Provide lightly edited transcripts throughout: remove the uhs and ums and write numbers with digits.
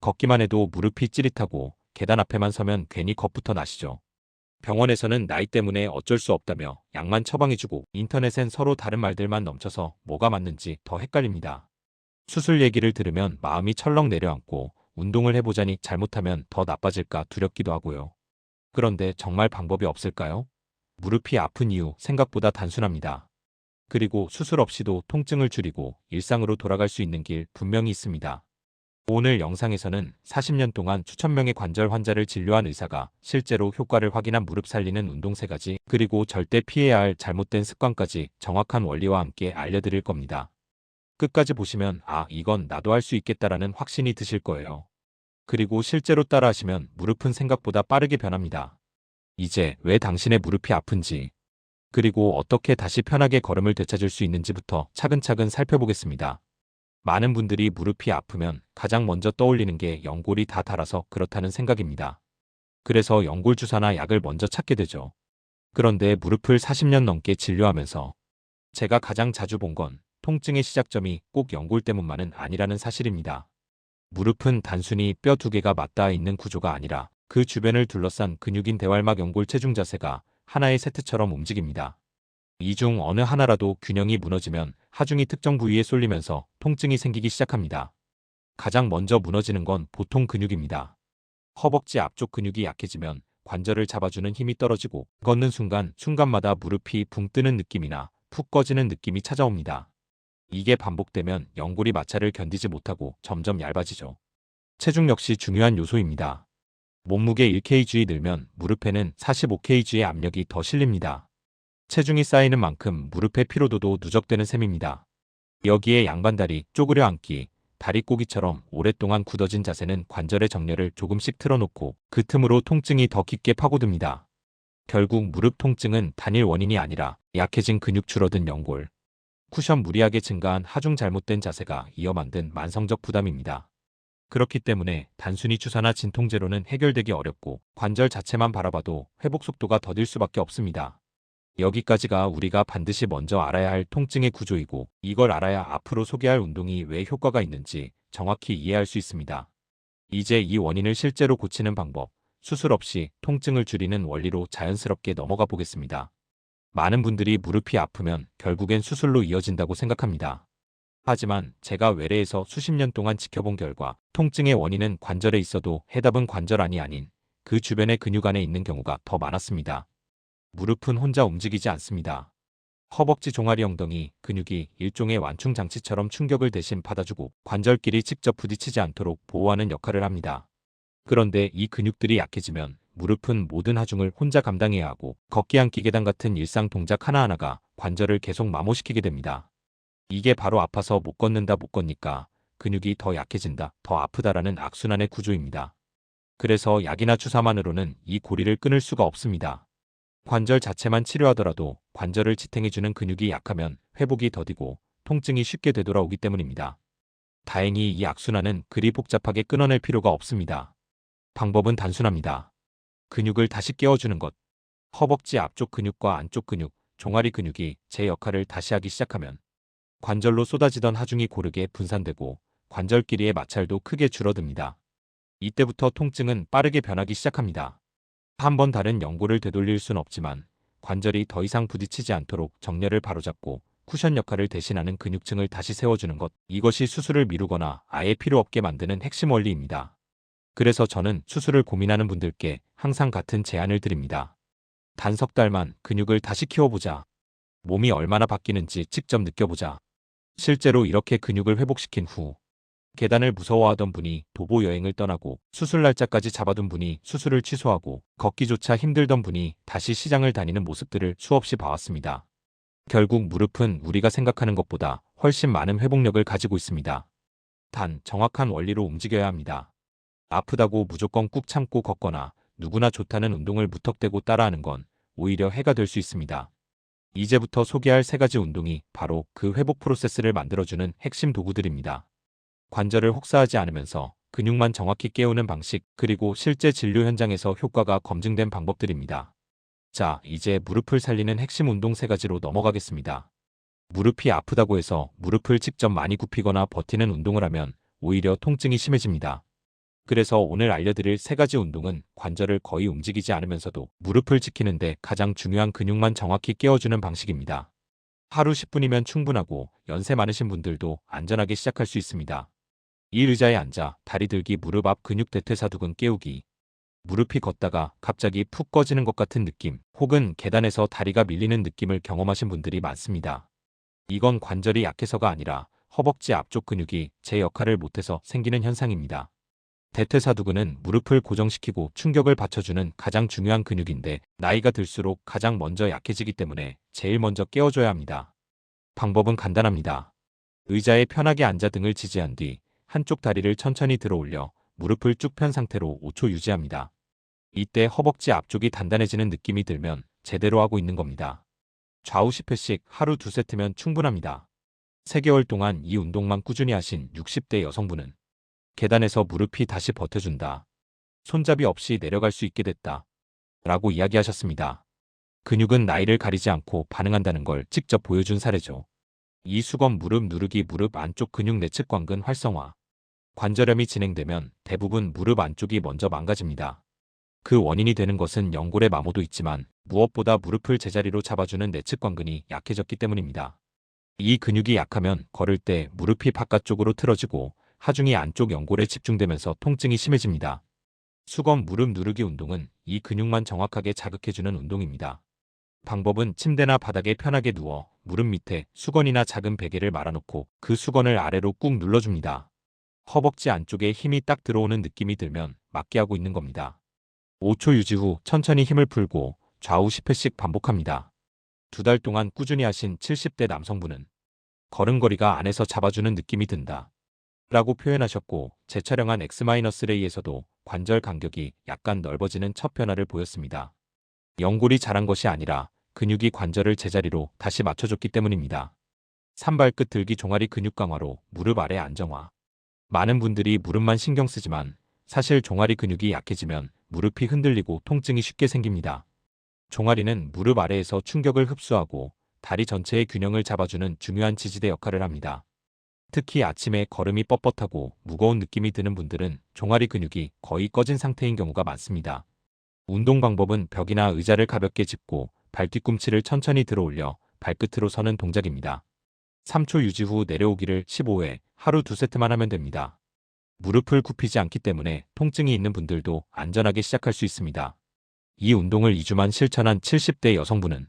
걷기만 해도 무릎이 찌릿하고 계단 앞에만 서면 괜히 겁부터 나시죠. 병원에서는 나이 때문에 어쩔 수 없다며 약만 처방해주고 인터넷엔 서로 다른 말들만 넘쳐서 뭐가 맞는지 더 헷갈립니다. 수술 얘기를 들으면 마음이 철렁 내려앉고 운동을 해보자니 잘못하면 더 나빠질까 두렵기도 하고요. 그런데 정말 방법이 없을까요? 무릎이 아픈 이유 생각보다 단순합니다. 그리고 수술 없이도 통증을 줄이고 일상으로 돌아갈 수 있는 길 분명히 있습니다. 오늘 영상에서는 40년 동안 수천 명의 관절 환자를 진료한 의사가 실제로 효과를 확인한 무릎 살리는 운동 3가지, 그리고 절대 피해야 할 잘못된 습관까지 정확한 원리와 함께 알려드릴 겁니다. 끝까지 보시면 이건 나도 할 수 있겠다라는 확신이 드실 거예요. 그리고 실제로 따라하시면 무릎은 생각보다 빠르게 변합니다. 이제 왜 당신의 무릎이 아픈지, 그리고 어떻게 다시 편하게 걸음을 되찾을 수 있는지부터 차근차근 살펴보겠습니다. 많은 분들이 무릎이 아프면 가장 먼저 떠올리는 게 연골이 다 닳아서 그렇다는 생각입니다. 그래서 연골 주사나 약을 먼저 찾게 되죠. 그런데 무릎을 40년 넘게 진료하면서 제가 가장 자주 본 건 통증의 시작점이 꼭 연골 때문만은 아니라는 사실입니다. 무릎은 단순히 뼈 2개가 맞닿아 있는 구조가 아니라 그 주변을 둘러싼 근육인 대활막, 연골, 체중 자세가 하나의 세트처럼 움직입니다. 이 중 어느 하나라도 균형이 무너지면 하중이 특정 부위에 쏠리면서 통증이 생기기 시작합니다. 가장 먼저 무너지는 건 보통 근육입니다. 허벅지 앞쪽 근육이 약해지면 관절을 잡아주는 힘이 떨어지고 걷는 순간마다 무릎이 붕 뜨는 느낌이나 푹 꺼지는 느낌이 찾아옵니다. 이게 반복되면 연골이 마찰을 견디지 못하고 점점 얇아지죠. 체중 역시 중요한 요소입니다. 몸무게 1kg이 늘면 무릎에는 45kg의 압력이 더 실립니다. 체중이 쌓이는 만큼 무릎의 피로도도 누적되는 셈입니다. 여기에 양반다리, 쪼그려 앉기, 다리꼬기처럼 오랫동안 굳어진 자세는 관절의 정렬을 조금씩 틀어놓고 그 틈으로 통증이 더 깊게 파고듭니다. 결국 무릎 통증은 단일 원인이 아니라 약해진 근육, 줄어든 연골, 쿠션 무리하게 증가한 하중, 잘못된 자세가 이어 만든 만성적 부담입니다. 그렇기 때문에 단순히 주사나 진통제로는 해결되기 어렵고 관절 자체만 바라봐도 회복 속도가 더딜 수밖에 없습니다. 여기까지가 우리가 반드시 먼저 알아야 할 통증의 구조이고, 이걸 알아야 앞으로 소개할 운동이 왜 효과가 있는지 정확히 이해할 수 있습니다. 이제 이 원인을 실제로 고치는 방법, 수술 없이 통증을 줄이는 원리로 자연스럽게 넘어가 보겠습니다. 많은 분들이 무릎이 아프면 결국엔 수술로 이어진다고 생각합니다. 하지만 제가 외래에서 수십 년 동안 지켜본 결과 통증의 원인은 관절에 있어도 해답은 관절 안이 아닌 그 주변의 근육 안에 있는 경우가 더 많았습니다. 무릎은 혼자 움직이지 않습니다. 허벅지, 종아리, 엉덩이 근육이 일종의 완충 장치처럼 충격을 대신 받아주고 관절끼리 직접 부딪히지 않도록 보호하는 역할을 합니다. 그런데 이 근육들이 약해지면 무릎은 모든 하중을 혼자 감당해야 하고 걷기, 앉기, 계단 같은 일상 동작 하나하나가 관절을 계속 마모시키게 됩니다. 이게 바로 아파서 못 걷는다, 못 걷니까 근육이 더 약해진다, 더 아프다라는 악순환의 구조입니다. 그래서 약이나 주사만으로는 이 고리를 끊을 수가 없습니다. 관절 자체만 치료하더라도 관절을 지탱해주는 근육이 약하면 회복이 더디고 통증이 쉽게 되돌아오기 때문입니다. 다행히 이 악순환은 그리 복잡하게 끊어낼 필요가 없습니다. 방법은 단순합니다. 근육을 다시 깨워주는 것. 허벅지 앞쪽 근육과 안쪽 근육, 종아리 근육이 제 역할을 다시 하기 시작하면 관절로 쏟아지던 하중이 고르게 분산되고 관절끼리의 마찰도 크게 줄어듭니다. 이때부터 통증은 빠르게 변하기 시작합니다. 한 번 다른 연골을 되돌릴 순 없지만 관절이 더 이상 부딪히지 않도록 정렬을 바로잡고 쿠션 역할을 대신하는 근육층을 다시 세워주는 것, 이것이 수술을 미루거나 아예 필요 없게 만드는 핵심 원리입니다. 그래서 저는 수술을 고민하는 분들께 항상 같은 제안을 드립니다. 단 3달만 근육을 다시 키워보자. 몸이 얼마나 바뀌는지 직접 느껴보자. 실제로 이렇게 근육을 회복시킨 후 계단을 무서워하던 분이 도보 여행을 떠나고 수술 날짜까지 잡아둔 분이 수술을 취소하고 걷기조차 힘들던 분이 다시 시장을 다니는 모습들을 수없이 봐왔습니다. 결국 무릎은 우리가 생각하는 것보다 훨씬 많은 회복력을 가지고 있습니다. 단 정확한 원리로 움직여야 합니다. 아프다고 무조건 꾹 참고 걷거나 누구나 좋다는 운동을 무턱대고 따라하는 건 오히려 해가 될 수 있습니다. 이제부터 소개할 3가지 운동이 바로 그 회복 프로세스를 만들어주는 핵심 도구들입니다. 관절을 혹사하지 않으면서 근육만 정확히 깨우는 방식, 그리고 실제 진료 현장에서 효과가 검증된 방법들입니다. 자, 이제 무릎을 살리는 핵심 운동 3가지로 넘어가겠습니다. 무릎이 아프다고 해서 무릎을 직접 많이 굽히거나 버티는 운동을 하면 오히려 통증이 심해집니다. 그래서 오늘 알려드릴 세 가지 운동은 관절을 거의 움직이지 않으면서도 무릎을 지키는데 가장 중요한 근육만 정확히 깨워주는 방식입니다. 하루 10분이면 충분하고 연세 많으신 분들도 안전하게 시작할 수 있습니다. 이 의자에 앉아 다리 들기, 무릎 앞 근육 대퇴사두근 깨우기. 무릎이 걷다가 갑자기 푹 꺼지는 것 같은 느낌, 혹은 계단에서 다리가 밀리는 느낌을 경험하신 분들이 많습니다. 이건 관절이 약해서가 아니라 허벅지 앞쪽 근육이 제 역할을 못해서 생기는 현상입니다. 대퇴사두근은 무릎을 고정시키고 충격을 받쳐주는 가장 중요한 근육인데 나이가 들수록 가장 먼저 약해지기 때문에 제일 먼저 깨워줘야 합니다. 방법은 간단합니다. 의자에 편하게 앉아 등을 지지한 뒤 한쪽 다리를 천천히 들어 올려 무릎을 쭉 편 상태로 5초 유지합니다. 이때 허벅지 앞쪽이 단단해지는 느낌이 들면 제대로 하고 있는 겁니다. 좌우 10회씩 하루 2세트면 충분합니다. 3개월 동안 이 운동만 꾸준히 하신 60대 여성분은 계단에서 무릎이 다시 버텨준다. 손잡이 없이 내려갈 수 있게 됐다. 라고 이야기하셨습니다. 근육은 나이를 가리지 않고 반응한다는 걸 직접 보여준 사례죠. 이수건 무릎 누르기, 무릎 안쪽 근육 내측 관근 활성화. 관절염이 진행되면 대부분 무릎 안쪽이 먼저 망가집니다. 그 원인이 되는 것은 연골의 마모도 있지만 무엇보다 무릎을 제자리로 잡아주는 내측 관근이 약해졌기 때문입니다. 이 근육이 약하면 걸을 때 무릎이 바깥쪽으로 틀어지고 하중이 안쪽 연골에 집중되면서 통증이 심해집니다. 수건 무릎 누르기 운동은 이 근육만 정확하게 자극해주는 운동입니다. 방법은 침대나 바닥에 편하게 누워 무릎 밑에 수건이나 작은 베개를 말아놓고 그 수건을 아래로 꾹 눌러줍니다. 허벅지 안쪽에 힘이 딱 들어오는 느낌이 들면 맞게 하고 있는 겁니다. 5초 유지 후 천천히 힘을 풀고 좌우 10회씩 반복합니다. 2달 동안 꾸준히 하신 70대 남성분은 걸음걸이가 안에서 잡아주는 느낌이 든다. 라고 표현하셨고 재촬영한 X-레이에서도 관절 간격이 약간 넓어지는 첫 변화를 보였습니다. 연골이 자란 것이 아니라 근육이 관절을 제자리로 다시 맞춰줬기 때문입니다. 산발끝 들기 종아리 근육 강화로 무릎 아래 안정화. 많은 분들이 무릎만 신경 쓰지만 사실 종아리 근육이 약해지면 무릎이 흔들리고 통증이 쉽게 생깁니다. 종아리는 무릎 아래에서 충격을 흡수하고 다리 전체의 균형을 잡아주는 중요한 지지대 역할을 합니다. 특히 아침에 걸음이 뻣뻣하고 무거운 느낌이 드는 분들은 종아리 근육이 거의 꺼진 상태인 경우가 많습니다. 운동 방법은 벽이나 의자를 가볍게 짚고 발 뒤꿈치를 천천히 들어 올려 발끝으로 서는 동작입니다. 3초 유지 후 내려오기를 15회, 하루 2세트만 하면 됩니다. 무릎을 굽히지 않기 때문에 통증이 있는 분들도 안전하게 시작할 수 있습니다. 이 운동을 2주만 실천한 70대 여성분은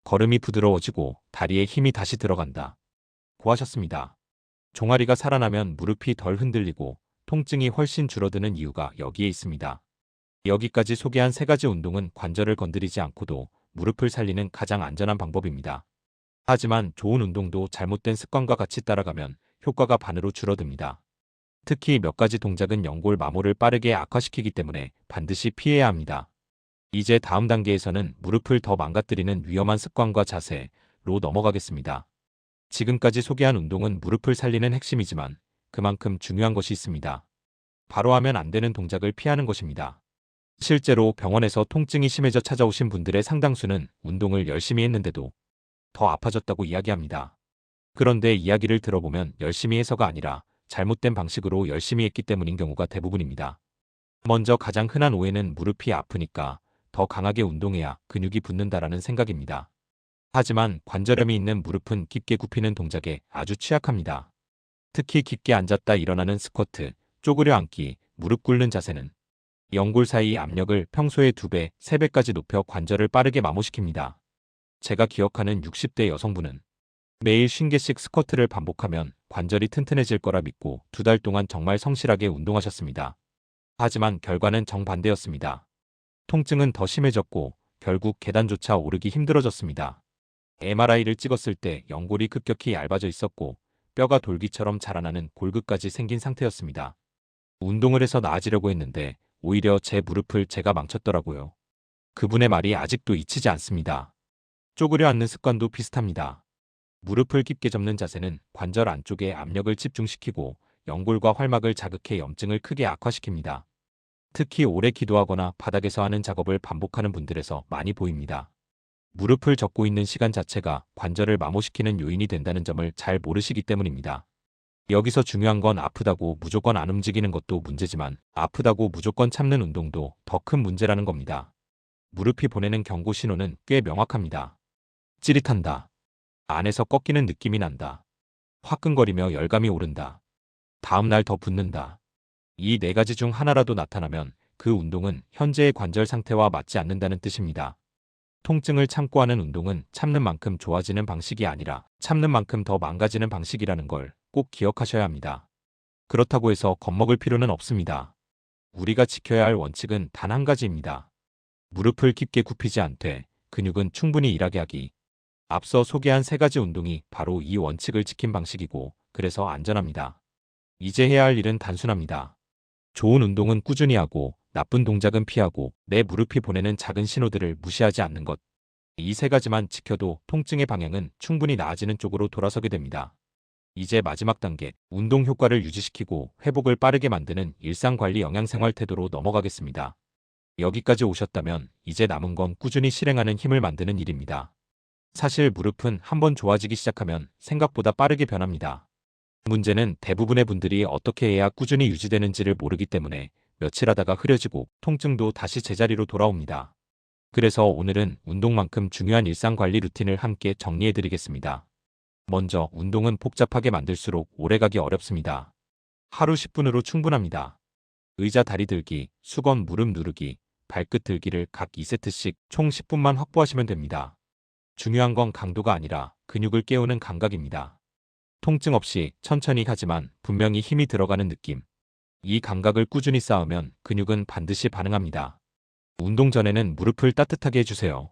걸음이 부드러워지고 다리에 힘이 다시 들어간다. 고 하셨습니다. 종아리가 살아나면 무릎이 덜 흔들리고 통증이 훨씬 줄어드는 이유가 여기에 있습니다. 여기까지 소개한 3가지 운동은 관절을 건드리지 않고도 무릎을 살리는 가장 안전한 방법입니다. 하지만 좋은 운동도 잘못된 습관과 같이 따라가면 효과가 반으로 줄어듭니다. 특히 몇 가지 동작은 연골 마모를 빠르게 악화시키기 때문에 반드시 피해야 합니다. 이제 다음 단계에서는 무릎을 더 망가뜨리는 위험한 습관과 자세로 넘어가겠습니다. 지금까지 소개한 운동은 무릎을 살리는 핵심이지만 그만큼 중요한 것이 있습니다. 바로 하면 안 되는 동작을 피하는 것입니다. 실제로 병원에서 통증이 심해져 찾아오신 분들의 상당수는 운동을 열심히 했는데도 더 아파졌다고 이야기합니다. 그런데 이야기를 들어보면 열심히 해서가 아니라 잘못된 방식으로 열심히 했기 때문인 경우가 대부분입니다. 먼저 가장 흔한 오해는 무릎이 아프니까 더 강하게 운동해야 근육이 붙는다라는 생각입니다. 하지만 관절염이 있는 무릎은 깊게 굽히는 동작에 아주 취약합니다. 특히 깊게 앉았다 일어나는 스쿼트, 쪼그려 앉기, 무릎 꿇는 자세는 연골 사이 압력을 평소의 2배, 3배까지 높여 관절을 빠르게 마모시킵니다. 제가 기억하는 60대 여성분은 매일 50개씩 스쿼트를 반복하면 관절이 튼튼해질 거라 믿고 2달 동안 정말 성실하게 운동하셨습니다. 하지만 결과는 정반대였습니다. 통증은 더 심해졌고 결국 계단조차 오르기 힘들어졌습니다. MRI를 찍었을 때 연골이 급격히 얇아져 있었고 뼈가 돌기처럼 자라나는 골극까지 생긴 상태였습니다. 운동을 해서 나아지려고 했는데 오히려 제 무릎을 제가 망쳤더라고요. 그분의 말이 아직도 잊히지 않습니다. 쪼그려 앉는 습관도 비슷합니다. 무릎을 깊게 접는 자세는 관절 안쪽에 압력을 집중시키고 연골과 활막을 자극해 염증을 크게 악화시킵니다. 특히 오래 기도하거나 바닥에서 하는 작업을 반복하는 분들에서 많이 보입니다. 무릎을 접고 있는 시간 자체가 관절을 마모시키는 요인이 된다는 점을 잘 모르시기 때문입니다. 여기서 중요한 건 아프다고 무조건 안 움직이는 것도 문제지만 아프다고 무조건 참는 운동도 더 큰 문제라는 겁니다. 무릎이 보내는 경고 신호는 꽤 명확합니다. 찌릿한다. 안에서 꺾이는 느낌이 난다. 화끈거리며 열감이 오른다. 다음 날 더 붓는다. 이 네 가지 중 하나라도 나타나면 그 운동은 현재의 관절 상태와 맞지 않는다는 뜻입니다. 통증을 참고 하는 운동은 참는 만큼 좋아지는 방식이 아니라 참는 만큼 더 망가지는 방식이라는 걸 꼭 기억하셔야 합니다. 그렇다고 해서 겁먹을 필요는 없습니다. 우리가 지켜야 할 원칙은 단 한 가지입니다. 무릎을 깊게 굽히지 않되 근육은 충분히 일하게 하기. 앞서 소개한 세 가지 운동이 바로 이 원칙을 지킨 방식이고 그래서 안전합니다. 이제 해야 할 일은 단순합니다. 좋은 운동은 꾸준히 하고 나쁜 동작은 피하고 내 무릎이 보내는 작은 신호들을 무시하지 않는 것. 이 세 가지만 지켜도 통증의 방향은 충분히 나아지는 쪽으로 돌아서게 됩니다. 이제 마지막 단계, 운동 효과를 유지시키고 회복을 빠르게 만드는 일상관리 영양생활 태도로 넘어가겠습니다. 여기까지 오셨다면 이제 남은 건 꾸준히 실행하는 힘을 만드는 일입니다. 사실 무릎은 한번 좋아지기 시작하면 생각보다 빠르게 변합니다. 문제는 대부분의 분들이 어떻게 해야 꾸준히 유지되는지를 모르기 때문에 며칠 하다가 흐려지고 통증도 다시 제자리로 돌아옵니다. 그래서 오늘은 운동만큼 중요한 일상관리 루틴을 함께 정리해드리겠습니다. 먼저 운동은 복잡하게 만들수록 오래가기 어렵습니다. 하루 10분으로 충분합니다. 의자 다리 들기, 수건 무릎 누르기, 발끝 들기를 각 2세트씩 총 10분만 확보하시면 됩니다. 중요한 건 강도가 아니라 근육을 깨우는 감각입니다. 통증 없이 천천히 하지만 분명히 힘이 들어가는 느낌. 이 감각을 꾸준히 쌓으면 근육은 반드시 반응합니다. 운동 전에는 무릎을 따뜻하게 해주세요.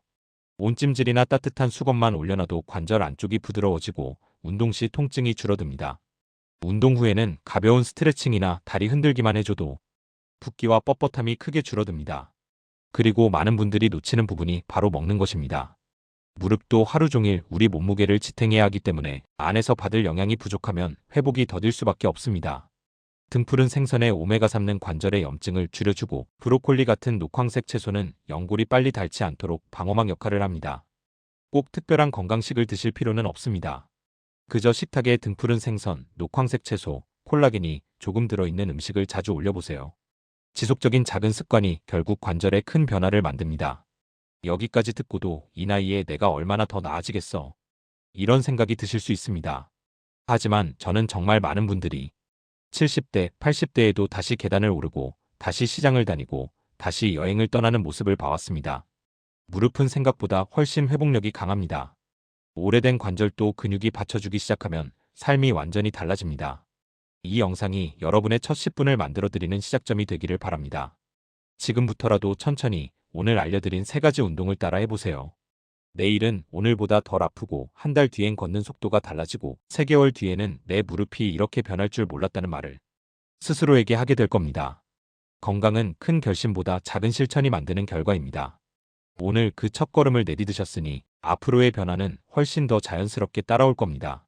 온찜질이나 따뜻한 수건만 올려놔도 관절 안쪽이 부드러워지고 운동 시 통증이 줄어듭니다. 운동 후에는 가벼운 스트레칭이나 다리 흔들기만 해줘도 붓기와 뻣뻣함이 크게 줄어듭니다. 그리고 많은 분들이 놓치는 부분이 바로 먹는 것입니다. 무릎도 하루 종일 우리 몸무게를 지탱해야 하기 때문에 안에서 받을 영양이 부족하면 회복이 더딜 수밖에 없습니다. 등푸른 생선에 오메가3는 관절의 염증을 줄여주고 브로콜리 같은 녹황색 채소는 연골이 빨리 닳지 않도록 방어막 역할을 합니다. 꼭 특별한 건강식을 드실 필요는 없습니다. 그저 식탁에 등푸른 생선, 녹황색 채소, 콜라겐이 조금 들어있는 음식을 자주 올려보세요. 지속적인 작은 습관이 결국 관절에 큰 변화를 만듭니다. 여기까지 듣고도 이 나이에 내가 얼마나 더 나아지겠어? 이런 생각이 드실 수 있습니다. 하지만 저는 정말 많은 분들이 70대, 80대에도 다시 계단을 오르고 다시 시장을 다니고 다시 여행을 떠나는 모습을 봐왔습니다. 무릎은 생각보다 훨씬 회복력이 강합니다. 오래된 관절도 근육이 받쳐주기 시작하면 삶이 완전히 달라집니다. 이 영상이 여러분의 첫 10분을 만들어드리는 시작점이 되기를 바랍니다. 지금부터라도 천천히 오늘 알려드린 세 가지 운동을 따라 해보세요. 내일은 오늘보다 덜 아프고 한 달 뒤엔 걷는 속도가 달라지고 3개월 뒤에는 내 무릎이 이렇게 변할 줄 몰랐다는 말을 스스로에게 하게 될 겁니다. 건강은 큰 결심보다 작은 실천이 만드는 결과입니다. 오늘 그 첫걸음을 내디디셨으니 앞으로의 변화는 훨씬 더 자연스럽게 따라올 겁니다.